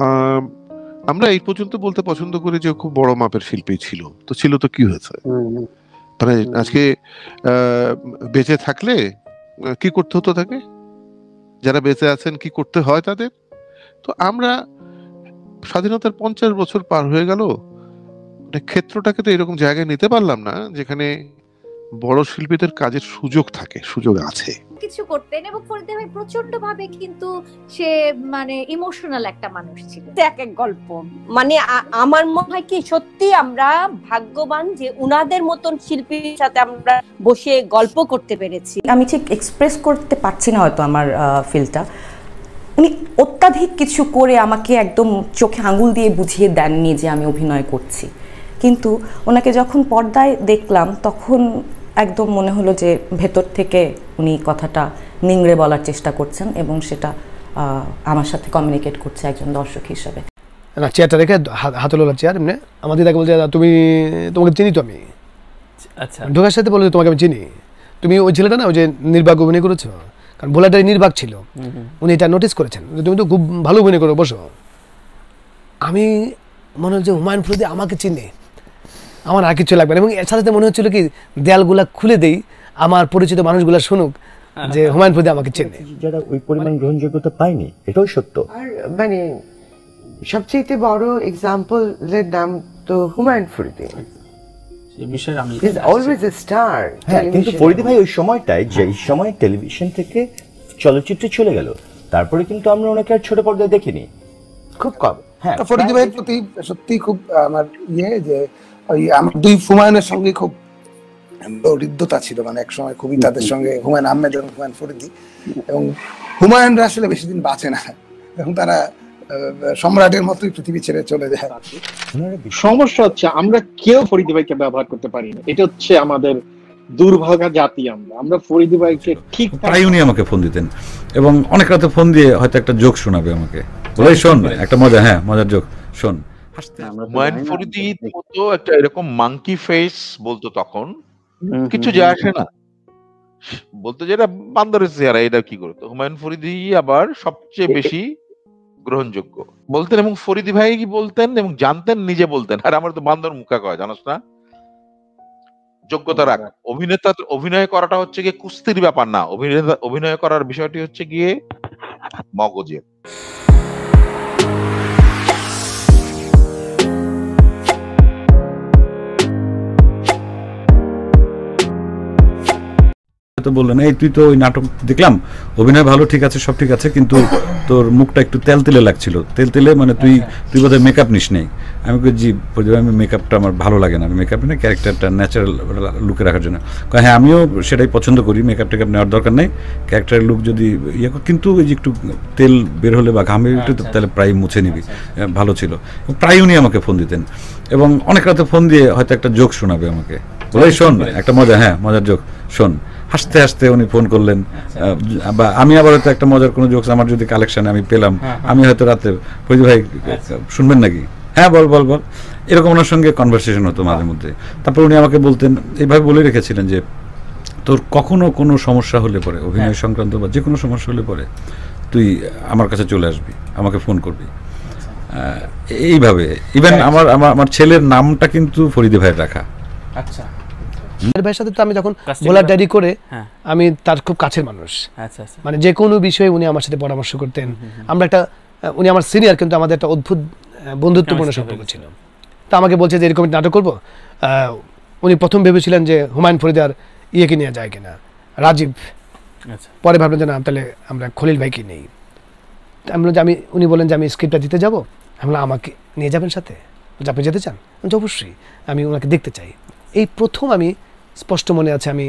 আহ, আমরা এই পর্যন্ত বলতে পছন্দ করি যে ও খুব বড় মাপের শিল্পী ছিল, তো ছিল তো কি হয়েছে, মানে আজকে বেঁচে থাকলে কি করতে হতো তাকে, যারা বেঁচে আছেন কি করতে হয় তাদের। তো আমরা স্বাধীনতার 50 বছর পার হয়ে গেল, মানে ক্ষেত্রটাকে তো এরকম জায়গায় নিতে পারলাম না যেখানে বড় শিল্পীদের কাজের সুযোগ থাকে, সুযোগ আছে কিছু করতেন। এবং ফরিদ ভাই প্রচন্ড ভাবে কিন্তু সে মানে ইমোশনাল একটা মানুষ ছিল। এক এক গল্প, মানে আমার মনে হয় কি সত্যি আমরা ভাগ্যবান যে উনাদের মতন শিল্পীর সাথে আমরা বসে গল্প করতে পেরেছি। আমি ঠিক এক্সপ্রেস করতে পারছি না হয়তো আমার ফিলটা। উনি অত্যাধিক কিছু করে আমাকে একদম চোখে আঙুল দিয়ে বুঝিয়ে দেননি যে আমি অভিনয় করছি, কিন্তু ওনাকে যখন পর্দায় দেখলাম তখন একদম মনে হলো যে ভেতর থেকে উনি কথাটা নিংড়ে বলার চেষ্টা করছেন এবং সেটা আমার সাথে কমিউনিকেট করছে একজন দর্শক হিসেবে। না, চেয়ারটা রেখে হাতলোলা চেয়ার এমনি আমাদের তাকে বলছে তুমি, তোমাকে চিনি তো আমি। আচ্ছা, ঢোকার সাথে বলে তোমাকে আমি চিনি, তুমি ওই ছেলেটা না ওই যে নির্বাক অভিনয় করেছো, কারণ ভোলাটাই নির্বাক ছিল, উনি এটা নোটিস করেছেন, তুমি তো খুব ভালো অভিনয় করো, বসো। আমি মনে হচ্ছে হুমায়ুন ফরিদি আমাকে চিনে, আমার আর কিছু লাগবে না। এবং এর সাথে মনে হচ্ছিল কি দেয়ালগুলা খুলে দেই, আমার পরিচিত মানুষগুলা শুনুক যে হুমায়ুন ফরিদি আমাকে চেনে। যারা ওই পরিমাণ গ্রহণযোগ্যতা পায়নি, এটাও সত্য। আর মানে সবচেয়ে বড় এক্সাম্পলের নাম তো হুমায়ুন ফরিদি। কিন্তু ফরিদি ভাই ওই সময়টায়, যে সময় টেলিভিশন থেকে চলচ্চিত্রে চলে গেল, তারপরে কিন্তু আমরা ওনাকে আর ছোট পর্দায় দেখিনি, খুব কম। হ্যাঁ, ফরিদি ভাইয়ের প্রতি সত্যি খুব আমার যে ওই আমার দুই হুমায়ুনের সঙ্গে খুব হৃদ্যতা ছিল, মানে এক সময় খুবই তাদের সঙ্গে হুমায়ুন আহমেদ এবং হুমায়ুন ফরিদি, এবং হুমায়ুনরা আসলে বেশি দিন বাঁচে না এবং তারা সম্রাটের মতোই পৃথিবী ছেড়ে চলে যায়। সমস্যা হচ্ছে আমরা কেউ ফরিদি ভাইকে ব্যবহার করতে পারি না, এটা হচ্ছে আমাদের দুর্ভাগা জাতি। আমরা ফরিদি ভাইকে ঠিক প্রায় উনি আমাকে ফোন দিতেন এবং অনেক রাতে ফোন দিয়ে হয়তো একটা জোক শোনাবে আমাকে, বলে শোন একটা মজা, হ্যাঁ মজার জোক শোন। হুমায়ুন ফরিদি তো একটা এরকম মাঙ্কি ফেস বলতো, তখন কিছু যায় আসে না, বলতো যেটা বান্দরের চেহারা, এটা কি করতো। হুমায়ুন ফরিদি আবার সবচেয়ে বেশি গ্রহণযোগ্য বলতেন, এবং ফরিদি ভাই কি বলতেন এবং জানতেন, নিজে বলতেন, আর আমার তো বান্দর মুখা কয়, জানাস না, যোগ্যতা রাখ। অভিনয় করাটা হচ্ছে গিয়ে কুস্তির ব্যাপার না, অভিনয় করার বিষয়টি হচ্ছে গিয়ে মগজের। বললেন এই তুই তো ওই নাটক দেখলাম, অভিনয় ভালো, ঠিক আছে, সব ঠিক আছে, কিন্তু তোর মুখটা একটু তেলতেলে লাগছিল। তেলতেলে মানে তুই বোধহয় মেকআপ নিস নেই। আমি জি আমি মেকআপটা আমার ভালো লাগে না, আমি মেকআপ না, ক্যারেক্টারটা ন্যাচারাল লুকে রাখার জন্য। হ্যাঁ আমিও সেটাই পছন্দ করি, মেকআপ টেকআপ নেওয়ার দরকার নেই, ক্যারেক্টারের লুক যদি ইয়ে, কিন্তু ওই যে একটু তেল বের হলে বা ঘামে একটু তাহলে প্রায় মুছে নিবি, ভালো ছিল। প্রায় উনি আমাকে ফোন দিতেন এবং অনেক রাতে ফোন দিয়ে হয়তো একটা জোক শোনাবে আমাকে, বলে শোন একটা মজা, হ্যাঁ মজার জোক শোন। হাসতে হাসতে উনি ফোন করলেন, বা আমি আবার হয়তো একটা মজার কোনো জোকস আমার যদি কালেকশনে আমি পেলাম, আমি হয়তো রাতে ফরিদি ভাই শুনবেন নাকি, হ্যাঁ বল বল বল, এরকম ওনার সঙ্গে কনভারসেশন হতো মাঝে মধ্যে। তারপর উনি আমাকে বলতেন, এইভাবে বলে রেখেছিলেন যে তোর কখনো কোনো সমস্যা হলে পরে, অভিনয় সংক্রান্ত বা যে কোনো সমস্যা হলে পরে তুই আমার কাছে চলে আসবি, আমাকে ফোন করবি। এইভাবে ইভেন আমার ছেলের নামটা কিন্তু ফরিদি ভাইয়ের রাখা। আচ্ছা, ভাইয়ের সাথে তো আমি যখন ভোলার ডায়েরি করে, আমি তার খুব কাছের মানুষ, মানে যে কোনো বিষয়ে উনি আমার সাথে পরামর্শ করতেন। আমরা একটা, উনি আমার সিনিয়র, কিন্তু আমাদের একটা অদ্ভুত বন্ধুত্বপূর্ণ সম্পর্ক ছিল। তা আমাকে বলছে যে এরকম নাটক করবো। উনি প্রথম ভেবেছিলেন যে হুমায়ুন ফরিদার ইয়েকে নিয়ে যায় কিনা, রাজীব, পরে ভাবলেন যে না তাহলে আমরা খলিল ভাইকে নেই। উনি বলেন যে আমি স্ক্রিপ্টটা দিতে যাবো, আমি বললাম আমাকে নিয়ে যাবেন সাথে, আপনি যেতে চান? অবশ্যই, আমি ওনাকে দেখতে চাই। এই প্রথম আমি স্পষ্ট মনে আছে, আমি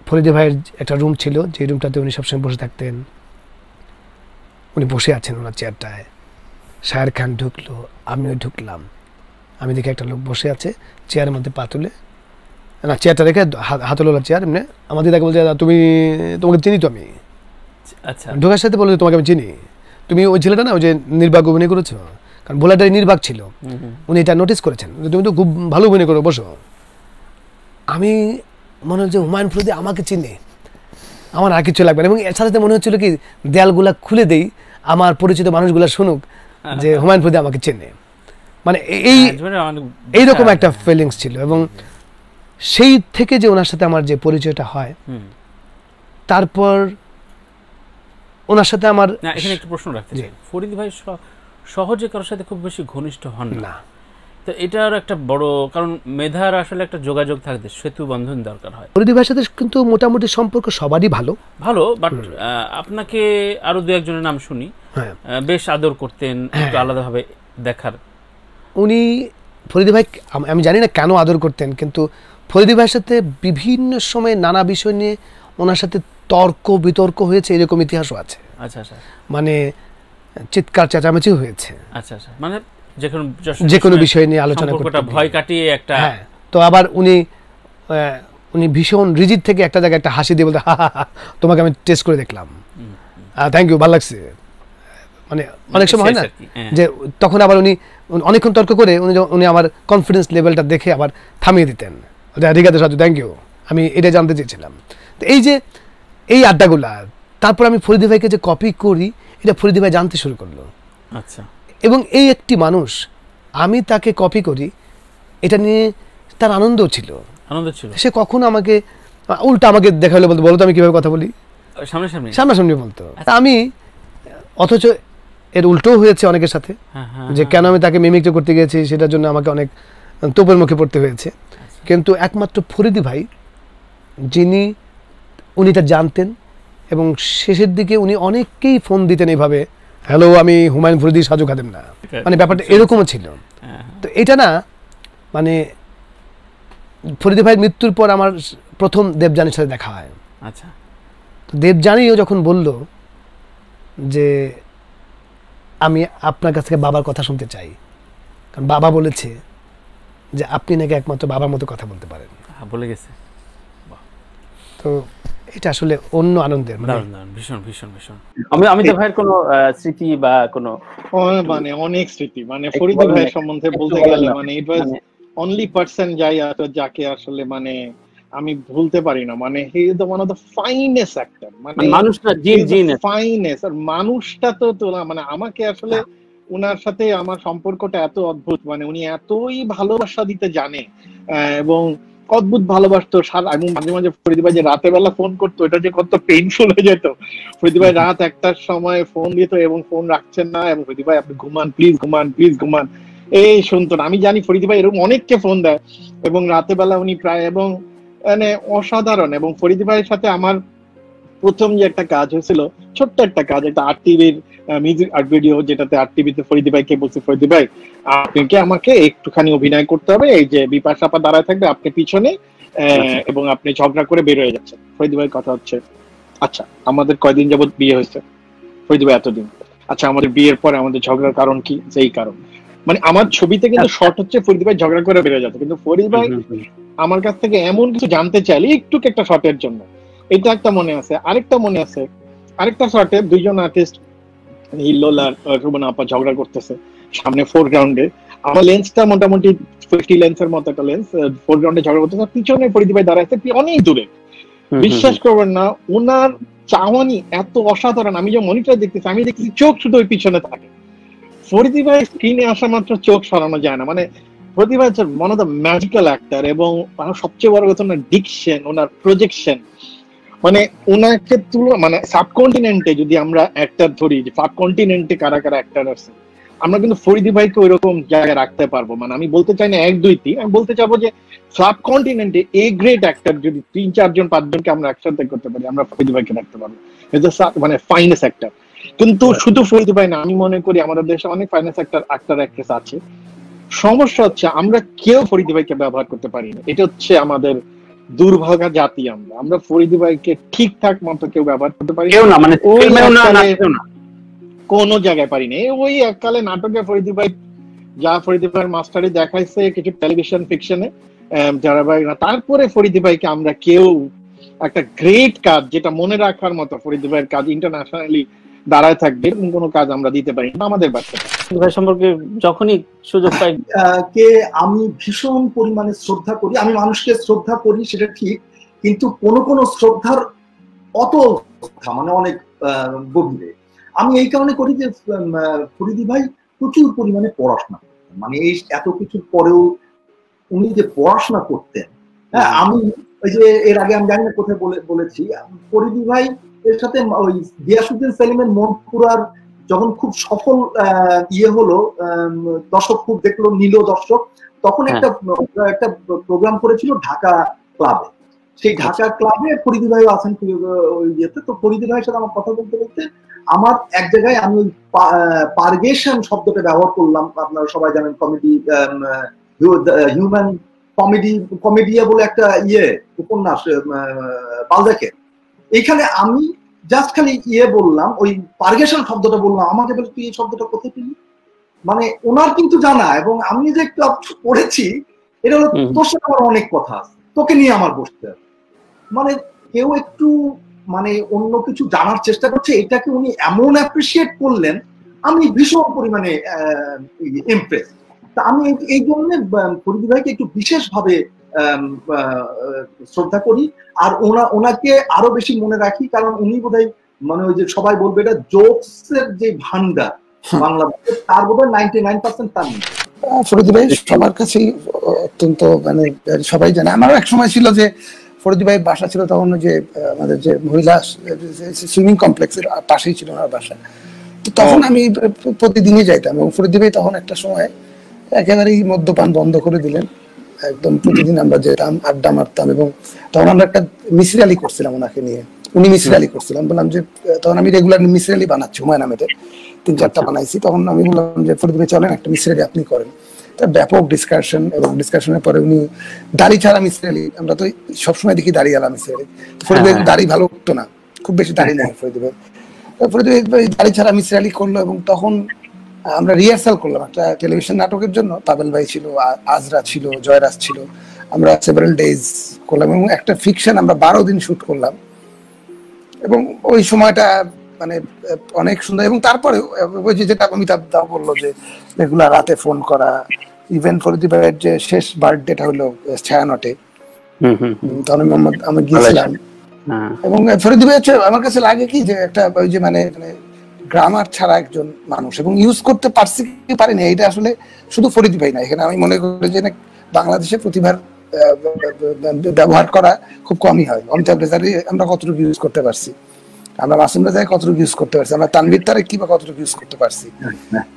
ফরিদি ভাইয়ের একটা রুম ছিল, যে রুমটাতে উনি সবসময় বসে থাকতেন। উনি বসে আছেন ওনার চেয়ারটায়, শায়ের খান ঢুকলো, আমিও ঢুকলাম। আমি দেখি একটা লোক বসে আছে চেয়ারের মধ্যে পা তুলে, না চেয়ারটা রেখে হাতলোলা চেয়ার এমনি আমাদের তাকে বলছে তুমি, তোমাকে চিনি তো আমি। আচ্ছা, ঢোকার সাথে বলে তোমাকে আমি চিনি, তুমি ওই ছেলেটা না ওই যে নির্বাক অভিনয় করেছো, কারণ ভোলাটাই নির্বাক ছিল, উনি এটা নোটিস করেছেন, তুমি তো খুব ভালো অভিনয় করো, বসো। আমি মনে হচ্ছে হুমায়ুন ফরিদি আমাকে চিনে, আমার আর কিছু লাগবে না। এবং এর সাথে মনে হচ্ছিল কি দেয়ালগুলা খুলে দেই, আমার পরিচিত মানুষগুলো শুনুক যে হুমায়ুন ফরিদী আমাকে চেনে, মানে এইরকম একটা ফিলিংস ছিল। এবং সেই থেকে যে ওনার সাথে আমার যে পরিচয়টা হয়, তারপর ওনার সাথে আমার এখানে একটা প্রশ্ন রাখতে চাই, ফরিদী ভাই সহজে কারোর সাথে খুব বেশি ঘনিষ্ঠ হন না, তো এটার একটা বড় কারণ মেধার আসলে একটা যোগাযোগ থাকতে সেতু বন্ধন দরকার হয়। ফরিদী ভাইয়ের সাথে কিন্তু মোটামুটি সম্পর্ক সবারই ভালো, বাট আপনাকে আরো দু একজনের নাম শুনি বেশ আদর করতেন, একটু আলাদাভাবে দেখার। উনি ফরিদী ভাই, আমি জানি না কেন আদর করতেন, কিন্তু ফরিদী ভাইয়ের সাথে বিভিন্ন সময় নানা বিষয় নিয়ে ওনার সাথে তর্ক বিতর্ক হয়েছে, এরকম ইতিহাসও আছে। আচ্ছা আচ্ছা, মানে চিৎকার চেঁচামেচি হয়েছে। আচ্ছা আচ্ছা, মানে যে কোনো বিষয় নিয়ে আলোচনা করতে, ভয় কাটিয়ে একটা। হ্যাঁ, তো আবার উনি ভীষণ রিজিড থেকে একটা জায়গায় একটা হাসি দিয়ে বলতে, তোমাকে আমি টেস্ট করে দেখলাম, থ্যাংক ইউ, ভালো লাগছে। মানে অনেক সময় হয় না যে তখন আবার উনি অনেকক্ষণ তর্ক করে উনি আমার কনফিডেন্স লেভেলটা দেখে আবার থামিয়ে দিতেন, ঠিক আছে সাজু, থ্যাংক ইউ, আমি এটা জানতে চেয়েছিলাম। তো এই যে এই আড্ডাগুলা, তারপর আমি ফরিদী ভাইকে যে কপি করি এটা ফরিদী ভাই জানতে শুরু করলো। আচ্ছা, এবং এই একটি মানুষ, আমি তাকে কপি করি এটা নিয়ে তার আনন্দ ছিল। সে কখনো আমাকে উল্টা আমাকে দেখালো, বলতো বলো তো আমি কিভাবে কথা বলি, সামনাসামনি বলতো। আমি অথচ এর উল্টোও হয়েছে অনেকের সাথে, যে কেন আমি তাকে মিমিক্রি করতে গিয়েছি সেটার জন্য আমাকে অনেক তোপের মুখে পড়তে হয়েছে। কিন্তু একমাত্র ফরিদী ভাই যিনি উনি তা জানতেন, এবং শেষের দিকে উনি অনেককেই ফোন দিতেন এইভাবে, হ্যালো আমি হুমায়ুন ফরিদী, সাজু খাদেম না, মানে ব্যাপারটা এরকমও ছিল। তো এটা না, মানে ফরিদী ভাইয়ের মৃত্যুর পর আমার প্রথম দেবযানীর সাথে দেখা হয়। আচ্ছা, তো দেবযানীও যখন বলল যে আমি আপনার কাছ থেকে বাবার কথা শুনতে চাই, কারণ বাবা বলেছে যে আপনি নাকি একমাত্র বাবার মতো কথা বলতে পারেন, বলে গেছে। তো এটা আসলে অন্য আনন্দের, ভীষণ ভীষণ ভীষণ। আমি তো ভাইয়ের কোনো স্মৃতি বা কোনো মানে অনেক স্মৃতি, মানে ফরিদী ভাইয়ের সম্বন্ধে বলতে গেলে মানে ইট ওয়াজ অনলি পারসন যাকে আসলে মানে আমি ভুলতে পারি না। মানে he is the one of the finest actor, মানে মানুষটা ফাইনেস্ট, আর মানুষটা তো মানে আমাকে আসলে উনার সাথে আমার সম্পর্কটা এত অদ্ভুত, মানে উনি এতই ভালোবাসা দিতে জানে এবং অদ্ভুত ভালোবাসতো। আমি মাঝে মাঝে ফরিদী ভাই যে রাতের বেলা ফোন করতো, এটা যে কত পেইনফুল হয়ে যেত। ফরিদী ভাই রাত 1টার সময় ফোন দিত এবং ফোন রাখছেন না, এবং ফরিদী ভাই আপনি ঘুমান, প্লিজ ঘুমান, প্লিজ ঘুমান, এই শুনতো না। আমি জানি ফরিদী ভাই এরকম অনেককে ফোন দেয় এবং রাতের বেলা উনি প্রায়, এবং মানে অসাধারণ। এবং ফরিদী ভাইয়ের সাথে আমার প্রথম যে একটা কাজ হয়েছিল, ছোট্ট একটা কাজ, একটা আরটিভির মিউজিক আর্ট ভিডিও, যেটাতে আরটিভিতে ফরিদী ভাইকে বলছি, ফরিদী ভাই আপনাকে আমাকে একটুখানি অভিনয় করতে হবে, এই যে বিপাশা আপা দাঁড়ায় থাকবে আপনি পিছনে, এবং আপনি ঝগড়া করে বের হয়ে যাচ্ছেন। ফরিদী ভাইয়ের কথা হচ্ছে, আচ্ছা আমাদের কয়দিন যাবত বিয়ে হয়েছে? ফরিদী ভাই এতদিন। আচ্ছা আমাদের বিয়ের পরে আমাদের ঝগড়ার কারণ কি? সেই কারণ, মানে আমার ছবিতে কিন্তু শর্ট হচ্ছে ফরিদী ভাই ঝগড়া করে বের হয়ে যাচ্ছে, কিন্তু ফরিদী ভাই আমার কাছ থেকে এমন কিছু জানতে চাইলে একটু একটা শর্টের জন্য, এটা একটা মনে আছে। আরেকটা মনে আছে, আরেকটা শর্টে দুইজন আর্টিস্ট হিল্লোল আর রুবনা আপা ঝগড়া করতেছে সামনে ফোরগ্রাউন্ডে, আমার লেন্সটা মোটামুটি 50 লেন্সের মতো একটা লেন্স, ফোরগ্রাউন্ডে ঝগড়া করতেছে, পিছনে ফরিদী ভাই দাঁড়াইছে অনেক দূরে। বিশ্বাস করবেন না, ওনার চাওয়ানি এত অসাধারণ। আমি যে মনিটর দেখতেছি, আমি দেখতেছি চোখ শুধু ওই পিছনে থাকে। ফরিদী ভাই স্ক্রিনে আসা মাত্র চোখ সরানো যায় না, মানে ফরিদী ভাই হচ্ছে one of the magical actor. এবং সবচেয়ে বড় কথা ওনার ডিকশন, ওনার প্রজেকশন, মানে ওনাকে মানে সাবকন্টিনেন্টে যদি আমরা অ্যাক্টর ধরি, যে সাবকন্টিনেন্টে কারা কারা অ্যাক্টর আছে, আমরা কিন্তু ফরিদী ভাইকে ওই রকম জায়গায় রাখতে পারবো। মানে আমি বলতে চাই না 1, 2, 3, আমি বলতে চাবো যে সাবকন্টিনেন্টে এ গ্রেট অ্যাক্টর যদি 3, 4 জন 5 জনকে আমরা একসাথে করতে পারি, আমরা ফরিদী ভাইকে রাখতে পারবো, মানে ফাইনেস্ট অ্যাক্টর। কিন্তু শুধু ফরিদী ভাই না, আমি মনে করি আমাদের দেশে অনেক ফাইনেস্ট অ্যাক্টর অ্যাক্ট্রেস আছে। সমস্যা হচ্ছে আমরা কেউ ফরিদী ভাইকে ব্যবহার করতে পারি না, এটা হচ্ছে আমাদের দুর্ভাগা জাতি। আমরা ফরিদী ভাইকে ঠিকঠাক মতো কেউ ব্যবহার করতে পারি না, মানে কোন জায়গায় পারি না। ওই এককালে নাটকে ফরিদী ভাই যা ফরিদী ভাইয়ের মাস্টারি দেখাইছে কিছু টেলিভিশন ফিকশনে যারা ভাই, তারপরে ফরিদী ভাইকে আমরা কেউ একটা গ্রেট কাজ, যেটা মনে রাখার মতো ফরিদী ভাইয়ের কাজ ইন্টারন্যাশনালি দাঁড়ায় থাকবে, এরকম কোনো কাজ আমরা দিতে পারি না আমাদের বাচ্চা ভাই সম্পর্কে যখনই সুযোগ পাই। কে আমি ভীষণ পরিমাণে শ্রদ্ধা করি, আমি মানুষকে শ্রদ্ধা করি সেটা ঠিক, কিন্তু কোন কোন শ্রদ্ধার অত মানে অনেক গভীরে। আমি এই কারণে করি যে ফরিদি ভাই প্রচুর পরিমাণে পড়াশোনা করতেন, মানে এই এত কিছুর পরেও উনি যে পড়াশোনা করতেন। হ্যাঁ, আমি ওই যে এর আগে আমি জানি না কোথায় বলেছি, ফরিদি ভাই এর সাথে ওই গিয়াসউদ্দিন সেলিমের মনপুরার যখন খুব সফল হলো, দর্শক খুব দেখলো, নিল দর্শক, তখন একটা প্রোগ্রাম করেছিল ঢাকা ক্লাবে। সেই ঢাকা ক্লাবে ফরিদি ভাইও আছেন ওই ইয়েতে। তো ফরিদি ভাইয়ের সাথে আমার কথা বলতে বলতে আমার এক জায়গায় আমি ওই পারগেশন শব্দটা ব্যবহার করলাম। আপনারা সবাই জানেন কমেডি, হিউম্যান কমেডিয়া বলে একটা উপন্যাস বালজাকের। এইখানে আমি জাস্ট খালি বললাম, ওই পারগেশন শব্দটা বললাম, আমাকে বলে তুই এই শব্দটা কোথায় পেলি? মানে ওনার কিন্তু জানা, এবং আমি যে একটু পড়েছি, এটা হলো তোর সাথে আমার অনেক কথা আছে, তোকে নিয়ে আমার বসতে হবে। মানে কেউ একটু মানে অন্য কিছু জানার চেষ্টা করছে, এটাকে উনি এমন অ্যাপ্রিসিয়েট করলেন, আমি ভীষণ পরিমাণে ইমপ্রেস। তা আমি এই জন্য ফরিদি ভাইকে একটু বিশেষভাবে শ্রদ্ধা করি, আর ওনাকে আরো বেশি মনে রাখি, কারণ উনি বোধহয় মানে ওই যে সবাই বলবে এটা জোকসের যে ভান্ডার বাংলা, তার বোধহয় 99% তার নেই। ফরিদি ভাই সবার কাছেই অত্যন্ত মানে সবাই জানে। আমারও এক সময় ছিল যে ফরিদি ভাইয়ের বাসা ছিল তখন যে আমাদের যে মহিলা সুইমিং কমপ্লেক্সের পাশেই ছিল ওনার বাসা। তো তখন আমি প্রতিদিনই যাইতাম, এবং ফরিদি ভাই তখন একটা সময় একেবারেই মদ্যপান বন্ধ করে দিলেন, একদম প্রতিদিন আমরা যেতাম, আড্ডা মারতাম। এবং তখন আমরা একটা মিসির আলী করছিলাম ওনাকে নিয়ে, উনি মিসির আলী করছিলাম, বললাম যে তখন আমি রেগুলার মিসির আলী বানাচ্ছি, হুমায়ুন আহমেদের 3-4টা বানাইছি। তখন আমি বললাম যে ফরিদি ভাই চলেন একটা মিসির আলী আপনি করেন। তার ব্যাপক ডিসকাশন, এবং ডিসকাশনের পরে উনি দাড়ি ছাড়া মিসির আলী, আমরা তো সবসময় দেখি দাড়ি আলা মিসির আলী, ফরিদি ভাই দাড়ি ভালো উঠতো না, খুব বেশি দাড়ি নেই ফরিদি ভাই। ফরিদি ভাই দাড়ি ছাড়া মিসির আলী করলো, এবং তখন আমরা রিহার্সাল করলাম একটা টেলিভিশন নাটকের জন্য। পাবেল ভাই ছিল, আজরা ছিল, জয়রাজ ছিল, আমরা সেভারাল ডেজ করলাম, এবং একটা ফিকশন আমরা 12 দিন শুট করলাম। এবং ওই সময়টা মানে অনেক সুন্দর। এবং তারপরে ওই যেটা অমিতাভ দা বললো যে রেগুলার রাতে ফোন করা, ইভেন ফরিদি ভাইয়ের যে শেষ বার্থডেটা হলো ছায়ানটে, তখন আমি গিয়েছিলাম। এবং ফরিদি ভাই আমার কাছে লাগে কি যে একটা ওই যে মানে গ্রামার ছাড়া একজন মানুষ, এবং ইউজ করতে পারছি কি পারিনি, এটা আসলে শুধু ফরিদি ভাই না, এখানে আমি মনে করি যে বাংলাদেশে প্রতিভার ব্যবহার করা খুব কমই হয়। অমিতাভ রেজারি আমরা কতটুকু ইউজ করতে পারছি, আমরা মাসুম রেজাকে কতটুকু ইউজ করতে পারছি, আমরা তানভীর তারেক কি বা কতটুকু ইউজ করতে পারছি,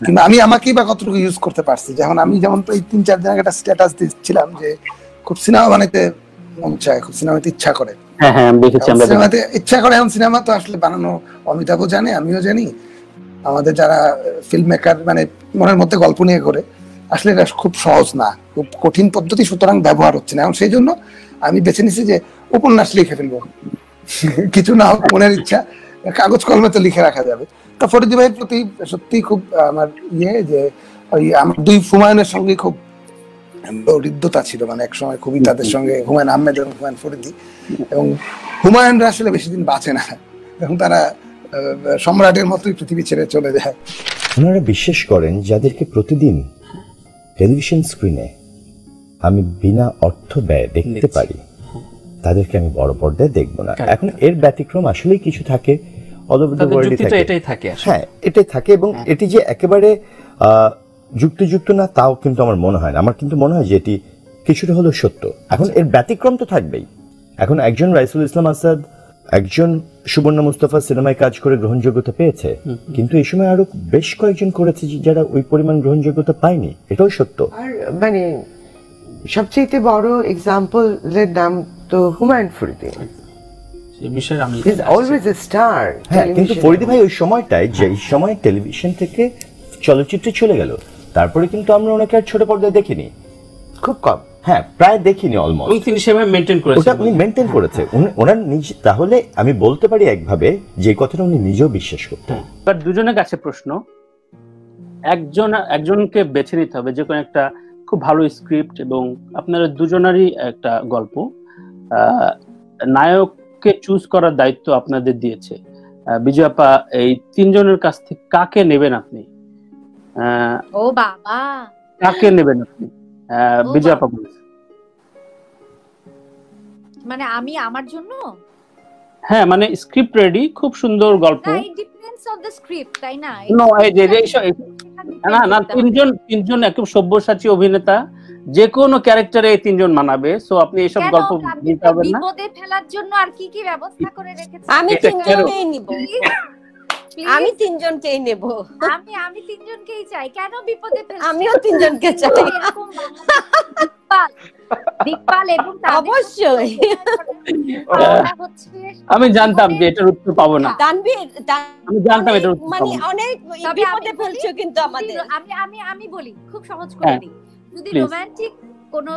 কিংবা আমি আমাকেই বা কতটুকু ইউজ করতে পারছি। যেমন আমি যেমন এই 3-4 দিন আগে একটা স্ট্যাটাস দিচ্ছিলাম যে খুব সিনেমা বানাইতে মন চায়, খুব সিনেমাতে ইচ্ছা করে, সিনেমাতে ইচ্ছা করে। এখন সিনেমা তো আসলে বানানো অমিতাভও জানে, আমিও জানি, আমাদের যারা ফিল্ম মেকার মানে মনের মধ্যে গল্প নিয়ে করে, আসলে এটা খুব সহজ না, খুব কঠিন পদ্ধতি, সুতরাং ব্যবহার হচ্ছে না। এখন সেই জন্য আমি বেছে নিছি যে উপন্যাস লিখে ফেলবো, কিছু না হোক মনের ইচ্ছা, কাগজ কলমে তো লিখে রাখা যাবে। তো ফরিদি ভাইয়ের প্রতি সত্যি খুব আমার যে ওই আমার 2 হুমায়ুনের সঙ্গে খুব হৃদ্যতা ছিল, মানে একসময় খুবই তাদের সঙ্গে, হুমায়ুন আহমেদ এবং হুমায়ুন ফরিদি। এবং হুমায়ুনরা আসলে বেশি দিন বাঁচে না, এবং তারা সম্রাটের মতোই পৃথিবী ছেড়ে চলে যায়। ওনারা বিশ্বাস করেন যাদেরকে প্রতিদিন টেলিভিশন স্ক্রিনে আমি বিনা অর্থ ব্যয় দেখতে পারি, তাদেরকে আমি বড় পর্দায় দেখবো না। এখন এর ব্যতিক্রম আসলেই কিছু থাকে, অল ওভার দ্য ওয়ার্ল্ডে থাকে। হ্যাঁ, এটাই থাকে, এবং এটি যে একেবারে যুক্তিযুক্ত না তাও কিন্তু আমার মনে হয় না। আমার কিন্তু মনে হয় যে এটি কিছুটা হলেও সত্য। এখন এর ব্যতিক্রম তো থাকবেই। এখন একজন রাইসুল ইসলাম আসাদ, একজন সুবর্ণা মুস্তাফা সিনেমায় কাজ করে গ্রহণযোগ্যতা পেয়েছে, কিন্তু এই সময় আরো বেশ কয়েকজন করেছে যারা ওই পরিমাণ গ্রহণযোগ্যতা পায়নি, এটাও সত্য। আর মানে সবচেয়ে বড় এক্সাম্পলের নাম তো Humayun Faridi, always a star. হ্যাঁ, কিন্তু ফরিদি ভাই ওই সময়টায়, যে সময় টেলিভিশন থেকে চলচ্চিত্রে চলে গেল, তারপরে কিন্তু আমরা ওনাকে আর ছোট পর্দায় দেখিনি, খুব কম। হ্যাঁ, প্রায় দেখিনি, অলমোস্ট। তিনি সেভাবে মেইনটেইন করেছেন, ওটা উনি মেইনটেইন করেছে ওনার নিজে। তাহলে আমি বলতে পারি একভাবে যে কথাটা উনি নিজেও বিশ্বাস করতেন। এবার দুজনের কাছে প্রশ্ন, একজনকে বেছে নিতে হবে, যে কোনো একটা খুব ভালো স্ক্রিপ্ট এবং আপনারা দুজনারই একটা গল্প, নায়ককে চুজ করার দায়িত্ব আপনাদের দিয়েছে বিজয় আপা। এই 3 জনের কাছ থেকে কাকে নেবেন আপনি? ও বাবা, কাকে নেবেন আপনি? বিজয় আপা বলুন। মানে আমি আমার জন্য? হ্যাঁ, মানে স্ক্রিপ্ট রেডি, খুব সুন্দর গল্প। সেন্স অফ দ্য স্ক্রিপ্ট, তাই না? নো, এই যে না তিনজন একদম সব্যসাচী অভিনেতা, যে কোনো ক্যারেক্টারে এই তিনজন মানাবে। সো আপনি এইসব গল্প দিতে হবে না। বিপদে ফেলার জন্য আর কি কি ব্যবস্থা করে রেখেছেন? আমি তিনজনকেই নিব, আমি তিনজনকেই নেব। আমি তিনজনকেই চাই। কেন বিপদে ফেলছেন? আমিও তিনজনকে চাই। এরকম দিকপাল এবং অবশ্যই আমি জানতাম যে এটার উত্তর পাবো না। তানভীর, আমি জানতাম এটার উত্তর মানে পাবো না। অনেক বিপদে ফেলছো কিন্তু আমাদের। আমি বলি খুব সহজ করে দিই, যদি রোমান্টিক কোন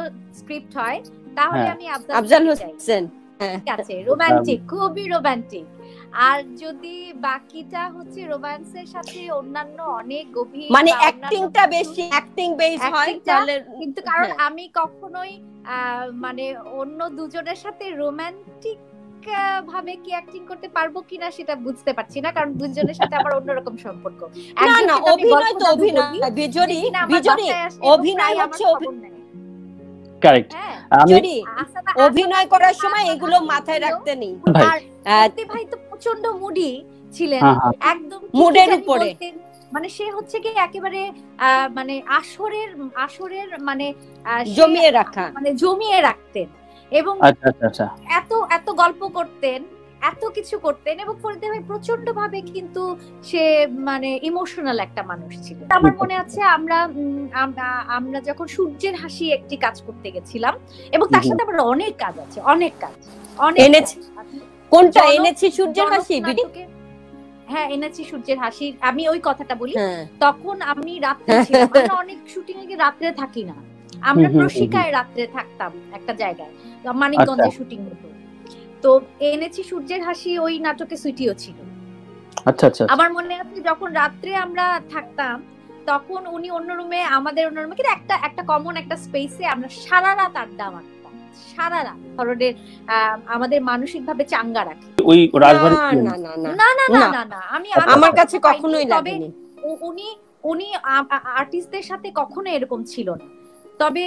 স্ক্রিপ্ট হয় তাহলে আমি আফজাল হোসেন, ঠিক আছে, রোমান্টিক, খুবই রোমান্টিক। আর যদি বাকিটা হচ্ছে রোম্যান্সের সাথে অন্যান্য অনেক গভীর, মানে অ্যাক্টিংটা বেশি অ্যাক্টিং বেস হয় তাহলে, কিন্তু কারণ আমি কখনোই মানে অন্য দুজনের সাথে রোমান্টিক ভাবে কি অ্যাক্টিং করতে পারবো কিনা সেটা বুঝতে পারছি না, কারণ দুজনের সাথে আমার অন্যরকম সম্পর্ক। না অভিনয় তো অভিনয়, বিজরি অভিনয় হচ্ছে কারেক্ট। আমি অভিনয় করার সময় এগুলো মাথায় রাখতে নেই। ভাই তো প্রচন্ড মুডি ছিলেন, একদম মুডের উপরে, মানে সে হচ্ছে কি একেবারে মানে আসরের মানে জমিয়ে রাখতেন এবং এত গল্প করতেন, এত কিছু করতেন, এবং ফরিদ ভাই প্রচন্ড ভাবে কিন্তু সে মানে ইমোশনাল একটা মানুষ ছিল। আমার মনে আছে আমরা যখন সূর্যের হাসি একটি কাজ করতে গেছিলাম, এবং তার সাথে আমার অনেক কাজ আছে, অনেক কোনটা এনেছি সূর্যের হাসি? হ্যাঁ এনেছি সূর্যের হাসি। আমি ওই কথাটা বলি, তখন আমি রাত্রে ছিলাম, আমরা অনেক শুটিং এ রাত্রে থাকি না, আমরা প্রশিকায় রাত্রে থাকতাম একটা জায়গায়, মানিকগঞ্জে শুটিং হতো। তো এনেছি সূর্যের হাসি ওই নাটকে সুইটিও ছিল। আমার মনে আছে যখন রাত্রে আমরা থাকতাম তখন উনি অন্য রুমে, আমাদের অন্য রুমে, কিন্তু একটা কমন একটা স্পেসে আমরা সারা রাত আড্ডা মারতাম, সারা রাত। ধরনের আমাদের মানসিক ভাবে চাঙ্গা রাখে। ওই রাজবাড়ি না আমি আমার কাছে কখনোই লাগেনি। উনি আর্টিস্টদের সাথে কখনো এরকম ছিল না, তবে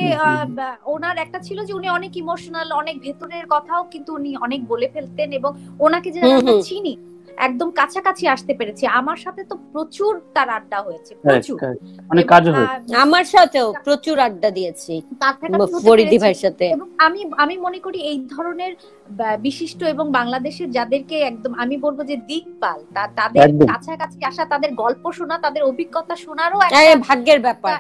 ওনার একটা ছিল যে উনি অনেক ইমোশনাল, অনেক ভেতরের কথাও কিন্তু উনি অনেক বলে ফেলতেন, এবং ওনাকে যে আমরা চিনি, একদম কাছাকাছি আসতে পেরেছি। আমার সাথে তো প্রচুর তার আড্ডা হয়েছে, প্রচুর, অনেক কাজ হয়েছে। আমার সাথেও প্রচুর আড্ডা দিয়েছি ফরিদি ভাইয়ের সাথে। আমি মনে করি এই ধরনের বিশিষ্ট এবং বাংলাদেশের যাদেরকে একদম আমি বলবো যে দিকপাল, তাদের কাছাকাছি আসা, তাদের গল্প শোনা, তাদের অভিজ্ঞতা শোনারও একটা ভাগ্যের ব্যাপার,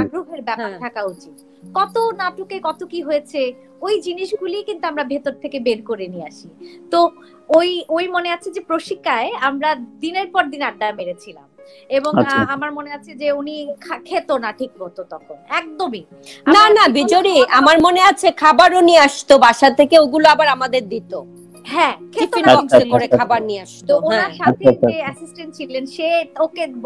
আগ্রহের ব্যাপার থাকা উচিত। কত নাটকে কত কি হয়েছে, ওই জিনিসগুলি কিন্তু আমরা ভেতর থেকে বের করে নিয়ে আসি। তো ওই মনে আছে যে প্রশিকায় আমরা দিনের পর দিন আড্ডা মেরেছিলাম, এবং আমার মনে আছে যে উনি খেতো না ঠিক মতো তখন, একদমই না বিজরি, আমার মনে আছে খাবারও নিয়ে আসতো বাসা থেকে, ওগুলো আবার আমাদের দিত। হ্যাঁ, টিফিন বক্সে করে খাবার নিয়ে আসতো। ওনার সাথে যে অ্যাসিস্ট্যান্ট ছিলেন সে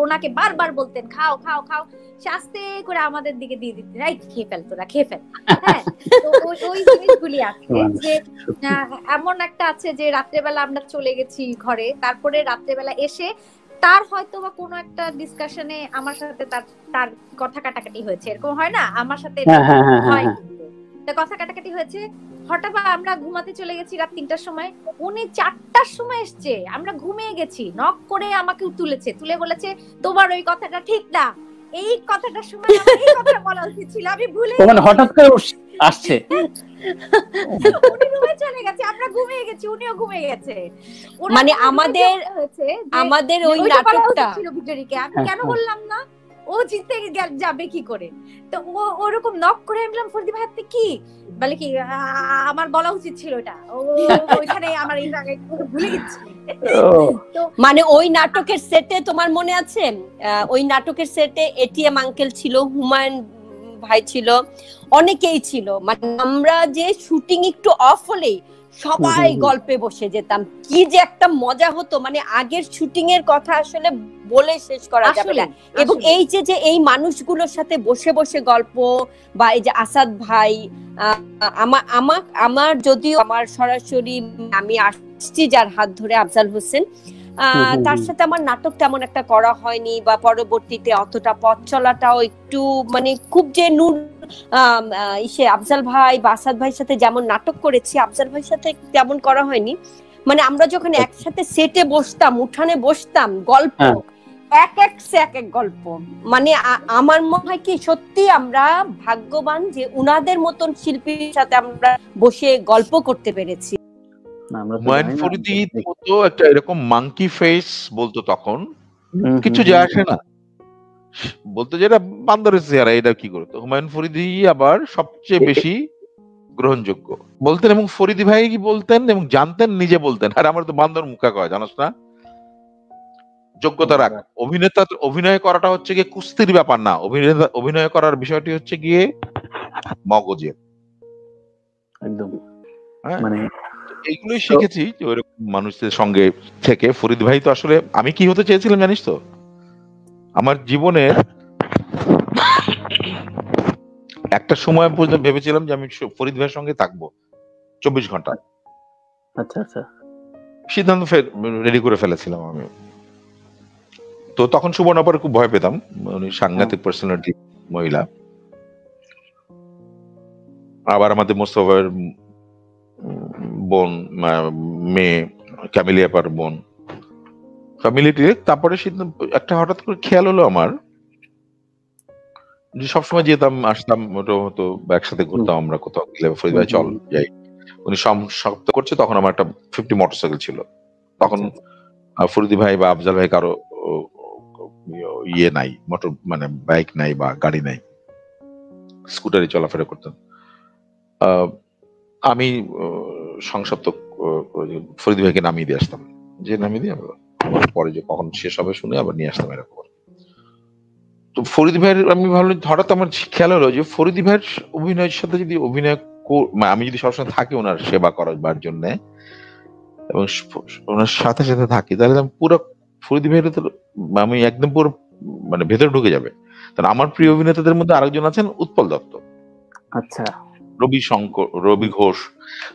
ওনাকে বারবার বলতেন খাও খাও খাও, সে আস্তে করে আমাদের দিকে দিয়ে দিতেন, এই খেয়ে ফেল তোরা, খেয়ে ফেল। হ্যাঁ, তো ওই জিনিসগুলি আছে যে এমন একটা আছে যে রাত্রেবেলা আমরা চলে গেছি ঘরে, তারপরে রাত্রেবেলা এসে তার হয়তো বা কোনো একটা ডিসকাশনে আমার সাথে তার কথা কাটাকাটি হয়েছে, এরকম হয় না আমার সাথে হয়, তা কথা কাটাকাটি হয়েছে। হঠাৎ আমরা ঘুমাতে চলে গেছি রাত 3টার সময়, উনি 4টার সময় এসছে, আমরা ঘুমিয়ে গেছি, নক করে আমাকে তুলে বলেছে তোমার ওই কথাটা ঠিক না, এই কথাটার সময় আমার এই কথা বলা উচিত ছিল, আমি ভুলে গেছি। মানে হঠাৎ করে আসছে, উনি রুমে চলে গেছে, আমরা ঘুমিয়ে গেছি, উনিও ঘুমিয়ে গেছে। মানে আমাদের ওই নাটকটা ছিল ভিক্টোরিকে, আমি কেন বললাম না, ও জিতে যাবে কি করে। তো ওরকম নক করে আমি বললাম ফরিদি ভাই আপনি কি বলে, কি আমার বলা উচিত ছিল এটা, ওইখানে আমার এই জায়গায় ভুলে গেছি। মানে ওই নাটকের সেটে তোমার মনে আছে, ওই নাটকের সেটে এটিএম আঙ্কেল ছিল, হুমায়ুন ভাই ছিল, অনেকেই ছিল। মানে আমরা যে শুটিং একটু অফ হলেই সবাই গল্পে বসে যেতাম, কি যে একটা মজা হতো, মানে আগের শুটিং এর কথা আসলে বলে শেষ করা যাবে না। এবং এই যে এই মানুষগুলোর সাথে বসে বসে গল্প, বা এই যে আসাদ ভাই, আমার যদিও আমার সরাসরি আমি আসছি যার হাত ধরে, আফজাল হোসেন, তার সাথে আমার নাটক তেমন একটা করা হয়নি, বা পরবর্তীতে অতটা পথ চলাটাও একটু মানে খুব যে আফজাল ভাই বা আসাদ ভাইয়ের সাথে যেমন নাটক করেছি, আফজাল ভাইয়ের সাথে তেমন করা হয়নি। মানে আমরা যখন একসাথে সেটে বসতাম, উঠানে বসতাম, গল্প এক এক গল্প, মানে আমার মনে হয় কি সত্যি আমরা ভাগ্যবান যে উনাদের মতন শিল্পীর সাথে আমরা বসে গল্প করতে পেরেছি। হুমায়ুন ফরিদির মতো একটা এরকম মাঙ্কি ফেস বলতো তখন, কিছু যায় আসে না, বলতো যেটা বান্দরের চেহারা, এটা কি করতো। হুমায়ুন ফরিদি আবার সবচেয়ে বেশি গ্রহণযোগ্য বলতেন, এবং ফরিদি ভাই কি বলতেন এবং জানতেন, নিজে বলতেন। আর আমার তো বান্দর মুখা কয়, জানোস না, যোগ্যতা রাখ। অভিনয় করাটা হচ্ছে গিয়ে কুস্তির ব্যাপার না, অভিনয় করার বিষয়টি হচ্ছে গিয়ে মগজের একদম। মানে এইগুলোই শিখেছি যে ওইরকম মানুষদের সঙ্গে থেকে। ফরিদ ভাই তো আসলে, আমি কি হতে চেয়েছিলাম জানিস তো, আমার জীবনের একটা সময় পর্যন্ত ভেবেছিলাম যে আমি ফরিদ ভাইয়ের সঙ্গে থাকবো 24 ঘন্টা। আচ্ছা আচ্ছা, সিদ্ধান্ত রেডি করে ফেলেছিলাম আমি। তো তখন সুবর্ণাপার খুব ভয় পেতাম, উনি সাংঘাতিক পার্সোনালিটি মহিলা। আবার আমাদের মোস্তফার বোন, মেয়ে ক্যামিলিয়াপার বোন, ফ্যামিলিটি। তারপরে একটা হঠাৎ করে খেয়াল হলো আমার, যে সবসময় যেতাম আসতাম মোটামুটি একসাথে ঘুরতাম আমরা, কোথাও গেলে ফরিদ ভাই চল যাই, উনি শক্ত করছে। তখন আমার একটা 50 মোটরসাইকেল ছিল তখন। ফরিদি ভাই বা আফজাল ভাই কারো ইয়ে নাই, মোটর মানে বাইক নাই বা গাড়ি নাই, স্কুটারে চলাফেরা করতেন। আমি সংসপ্ত ফরিদি ভাইকে নামিয়ে দিয়ে আসতাম, যে নামিয়ে দিয়ে পরে যে কখন শেষ হবে শুনে আবার নিয়ে আসতাম, এরকম। তো ফরিদি ভাইয়ের আমি ভাবলাম, হঠাৎ আমার খেয়াল হলো যে ফরিদি ভাইয়ের অভিনয়ের সাথে যদি আমি যদি সবসময় থাকি ওনার সেবা করার জন্য এবং ওনার সাথে সাথে থাকি, তাহলে আমি পুরো ফরিদি ভাইয়ের আমি একদম পুরো মানে ভেতরে ঢুকে যাবে। তাহলে আমার প্রিয় অভিনেতাদের মধ্যে আরেকজন আছেন উৎপল দত্ত, আচ্ছা, রবি শঙ্কর, রবি ঘোষ।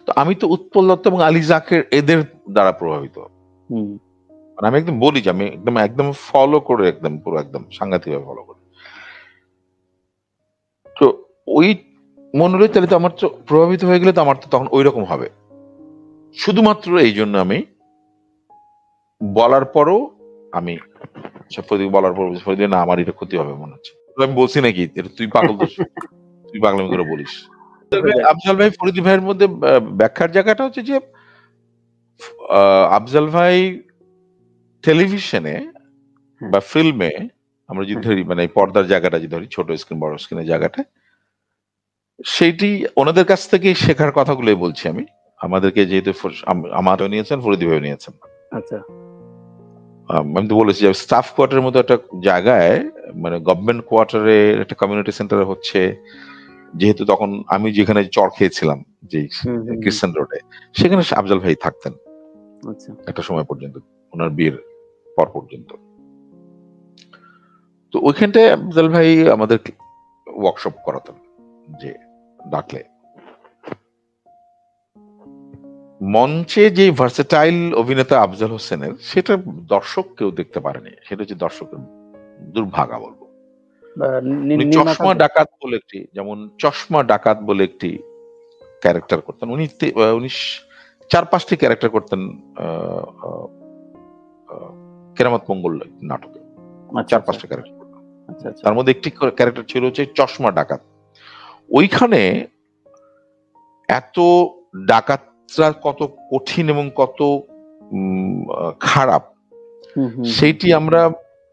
তো আমি তো উৎপল দত্ত এবং আলী জাকের এদের দ্বারা প্রভাবিত। মানে আমি একদম বলি যে আমি একদম ফলো করে, একদম পুরো একদম সাংঘাতিক ভাবে ফলো করি। তো ওই মনে হলো তাহলে তো আমার তো প্রভাবিত হয়ে গেলে তো আমার তো তখন ওই রকম হবে। শুধুমাত্র এই জন্য আমি বলার পরও আমি বলার পর না আমার এটা ক্ষতি হবে মনে হচ্ছে, আমি বলছি নাকি এটা তুই পাগল, তুই পাগলামি করে বলিস। আফজাল ভাই ফরিদি ভাইয়ের মধ্যে ব্যাখ্যার জায়গাটা হচ্ছে যে আফজাল ভাই টেলিভিশনে বা ফিল্মে আমরা যদি ধরি, মানে পর্দার জায়গাটা যদি ধরি, ছোট স্ক্রিন বড় স্ক্রিনের জায়গাটা, সেইটি ওনাদের কাছ থেকে শেখার কথাগুলোই বলছি আমি। আমাদেরকে যেহেতু আমারও নিয়েছেন, ফরিদি ভাইও নিয়েছেন। আচ্ছা, আমি তো বলেছি যে স্টাফ কোয়ার্টারের মতো একটা জায়গায়, মানে গভর্নমেন্ট কোয়ার্টারে একটা কমিউনিটি সেন্টার হচ্ছে, যেহেতু তখন আমি যেখানে চর খেয়েছিলাম যে ক্রিস্টান রোডে, সেখানে আফজাল ভাই থাকতেন একটা সময় পর্যন্ত, ওনার বিয়ের পর পর্যন্ত। তো ওইখানটায় আফজাল ভাই আমাদের ওয়ার্কশপ করাতেন, যে ডাকলে মঞ্চে যে ভার্সেটাইল অভিনেতা আফজাল হোসেনের, সেটা দর্শক কেউ দেখতে পারেনি। সেটা হচ্ছে দর্শকের দুর্ভাগা বলবো। চশমা ডাকাত বলে একটি, যেমন চশমা ডাকাত বলে একটি ক্যারেক্টার করতেন উনি। 4-5টি ক্যারেক্টার করতেন কেরামত মঙ্গল নাটকে, 4-5টা ক্যারেক্টার করতেন। তার মধ্যে একটি ক্যারেক্টার ছিল হচ্ছে চশমা ডাকাত। ওইখানে এত ডাকাতরা কত কঠিন এবং কত খারাপ, সেইটি আমরা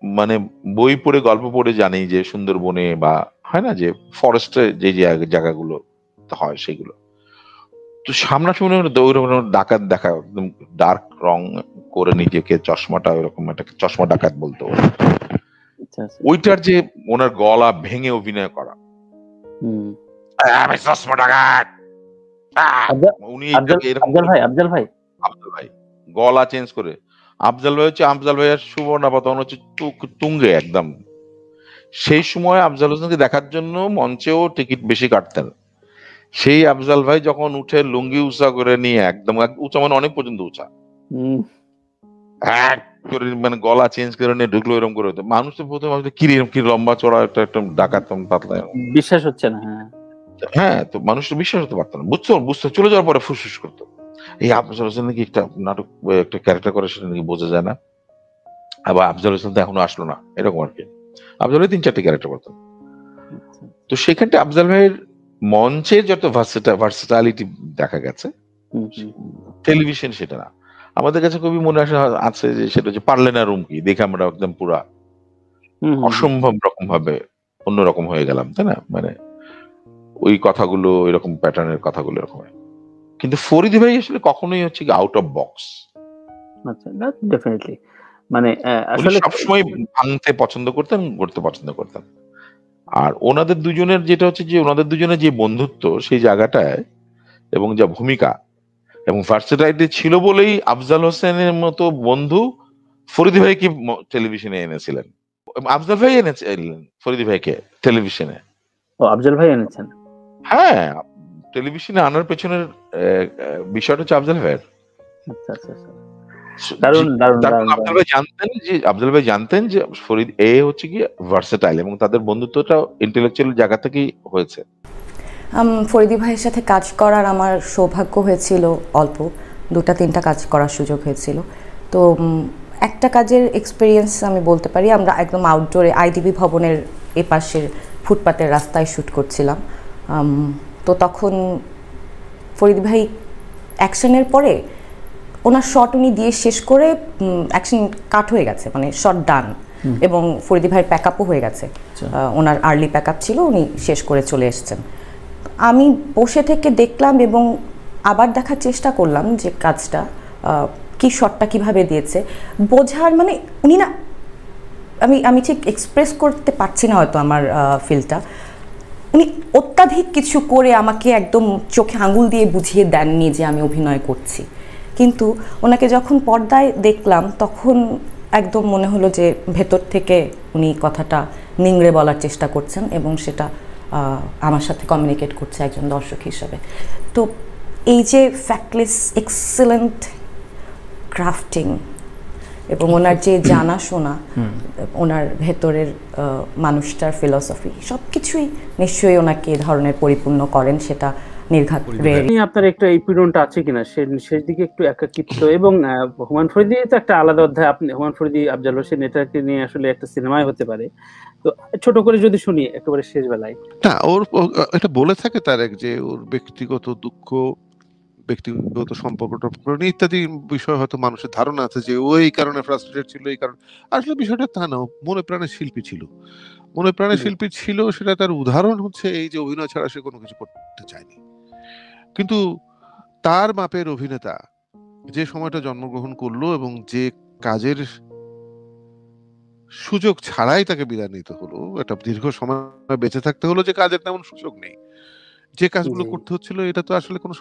মানে বই পড়ে গল্প পড়ে জানি, যে সুন্দরবনে বা হয় না যে ফরেস্টে যে জায়গাগুলো হয় সেগুলো। তো সামনাসামনি ডাকাত দেখা, একদম ডার্ক রং করে নিজেকে, চশমাটা ওইরকম একটা চশমা ডাকাত বলতো। ওইটার যে ওনার গলা ভেঙে অভিনয় করা, আমি চশমা ডাকাত, উনি আফজাল ভাই গলা চেঞ্জ করে। আফজাল ভাই হচ্ছে, আফজাল ভাইয়ের সুবর্ণাপা তখন হচ্ছে তুঙ্গে একদম। সেই সময় আফজাল হোসেনকে দেখার জন্য মঞ্চেও টিকিট বেশি কাটতেন। সেই আফজাল ভাই যখন উঠে লুঙ্গি উঁচা করে নিয়ে, একদম উঁচা মানে অনেক পর্যন্ত উঁচা, মানে গলা চেঞ্জ করে নিয়ে ঢুকলো, এরকম করে হতো। মানুষ তো প্রথমে কি লম্বা চড়া একটা ডাকাত, পাতলা, বিশ্বাস হচ্ছে না। হ্যাঁ, তো মানুষ তো বিশ্বাস হতে পারতো না, বুঝতো চলে যাওয়ার পরে ফুসফুস করতো। এই আফজাল হোসেন নাকি একটা নাটক একটা ক্যারেক্টার করে সেটা নাকি বোঝা যায় না, আবার আফজাল হোসেন তো এখনো আসলো না, এরকম আর কি। আফজাল ভাই 3-4টি ক্যারেক্টার করতেন। তো সেখানটা আফজাল ভাইয়ের মঞ্চের যত ভার্সেটালিটি দেখা গেছে, টেলিভিশন সেটা না। আমাদের কাছে খুবই মনে আছে যে সেটা হচ্ছে পারলে না রুমকি দেখে আমরা একদম পুরা অসম্ভব রকম ভাবে অন্যরকম হয়ে গেলাম, তাই না? মানে ওই কথাগুলো এরকম প্যাটার্নের কথাগুলো এরকম। কিন্তু ফরিদি ভাই আসলে কখনোই হচ্ছে আউট অফ বক্স। আচ্ছা, ডেফিনেটলি মানে আসলে সবসময় ভাঙতে পছন্দ করতেন, করতে পছন্দ করতেন। আর ওনাদের দুজনের যেটা হচ্ছে যে ওনাদের দুজনের যে বন্ধুত্ব সেই জায়গাটায় এবং যা ভূমিকা এবং ভার্সেটাইলিটি ছিল বলেই আফজাল হোসেনের মতো বন্ধু ফরিদি ভাইকে টেলিভিশনে এনেছিলেন। আফজাল ভাই এনেছিলেন ফরিদি ভাইকে টেলিভিশনে। ও আফজাল ভাই এনেছেন? হ্যাঁ, টেলিভিশনে আনার পেছনের বিষয়টা হচ্ছে আফজাল ভাইয়ের। আচ্ছা আচ্ছা, দারুণ দারুণ। আফজাল ভাই জানতেন যে ফরিদ হচ্ছে কি ভার্সেটাইল এবং তাদের বন্ধুত্বটা ইন্টেলেকচুয়াল জায়গা থেকেই হয়েছে। ফরিদি ভাইয়ের সাথে কাজ করার আমার সৌভাগ্য হয়েছিল অল্প, 2-3টা কাজ করার সুযোগ হয়েছিল। তো একটা কাজের এক্সপিরিয়েন্স আমি বলতে পারি, আমরা একদম আউটডোরে আইডিবি ভবনের এপাশের ফুটপাতের রাস্তায় শ্যুট করছিলাম। তো তখন ফরিদি ভাই অ্যাকশনের পরে ওনার শট উনি দিয়ে শেষ করে অ্যাকশন কাট হয়ে গেছে, মানে শট ডান, এবং ফরিদি ভাইয়ের প্যাক আপও হয়ে গেছে। ওনার আর্লি প্যাক আপ ছিল, উনি শেষ করে চলে এসেছেন। আমি বসে থেকে দেখলাম এবং আবার দেখার চেষ্টা করলাম যে কাজটা কি, শটটা কিভাবে দিয়েছে বোঝার, মানে উনি না, আমি ঠিক এক্সপ্রেস করতে পারছি না হয়তো আমার ফিলটা। উনি অত্যাধিক কিছু করে আমাকে একদম চোখে আঙুল দিয়ে বুঝিয়ে দেননি যে আমি অভিনয় করছি, কিন্তু ওনাকে যখন পর্দায় দেখলাম তখন একদম মনে হলো যে ভেতর থেকে উনি কথাটা নিংড়ে বলার চেষ্টা করছেন এবং সেটা আমার সাথে কমিউনিকেট করছে একজন দর্শক হিসাবে। তো এই যে ফ্যাক্টলেস এক্সেলেন্ট ক্রাফটিং এবং ওনার যে জানাশোনা, ওনার ভেতরের মানুষটার ফিলসফি, সব কিছুই নিশ্চয়ই ওনাকে এ ধরনের পরিপূর্ণ করেন, সেটা নির্ঘাত। আপনার একটা এই পীড়নটা আছে কিনা শেষ দিকে একটু একাকিত্ব, এবং হুমায়ুন ফরিদি তো একটা আলাদা অধ্যায়। আপনি হুমায়ুন ফরিদি, আফজাল হোসেন, এটাকে নিয়ে আসলে একটা সিনেমায় হতে পারে। তো ছোট করে যদি শুনি একেবারে শেষ বেলায়। না, ওর এটা বলে থাকে তারেক যে ওর ব্যক্তিগত দুঃখ, ব্যক্তিগত সম্পর্কটা ইত্যাদি বিষয় হয়তো মানুষের ধারণা আছে যে ওই কারণে ফ্রাস্ট্রেটেড ছিল, এই কারণে। আসলে বিষয়টা তা না, মনে প্রাণে শিল্পী ছিল, মনে প্রাণে শিল্পী ছিল। সেটা তার উদাহরণ হচ্ছে এই যে অভিনয় ছাড়া সে কোনো কিছু করতে চায়নি। কিন্তু তার মাপের অভিনেতা যে সময়টা জন্মগ্রহণ করলো এবং যে কাজের সুযোগ ছাড়াই তাকে বিদায় নিতে হলো, একটা দীর্ঘ সময় বেঁচে থাকতে হলো, যে কাজের তেমন সুযোগ নেই, যে কাজগুলো করতে হচ্ছিল, এটা তো আসলে কোনো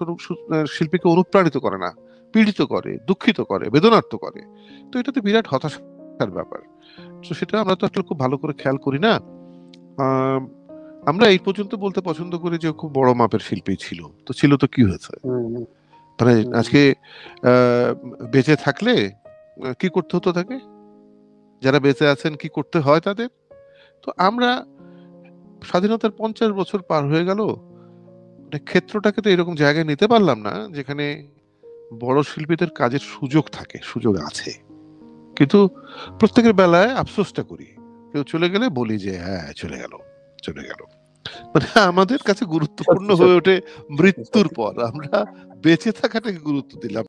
শিল্পীকে অনুপ্রাণিত করে না, পীড়িত করে, দুঃখিত করে, বেদনার্ত করে। তো এটা তো বিরাট হতাশার ব্যাপার। তো সেটা আমরা তো আসলে খুব ভালো করে খেয়াল করি না। আমরা এই পর্যন্ত বলতে পছন্দ করি যে খুব বড় মাপের শিল্পী ছিল। তো ছিল তো কি হয়েছে, মানে আজকে বেঁচে থাকলে কি করতে হতো তাকে, যারা বেঁচে আছেন কি করতে হয় তাদের। তো আমরা স্বাধীনতার 50 বছর পার হয়ে গেল, ক্ষেত্রটাকে তো এরকম জায়গায় নিতে পারলাম না যেখানে বড় শিল্পীদের কাজের সুযোগ থাকে, সুযোগ আছে, কিন্তু প্রত্যেকের বেলায় আফসোসটা করি। কেউ চলে গেলে বলি যে হ্যাঁ চলে গেল। মানে আমাদের কাছে গুরুত্বপূর্ণ হয়ে ওঠে মৃত্যুর পর, আমরা বেঁচে থাকাটাকে গুরুত্ব দিলাম।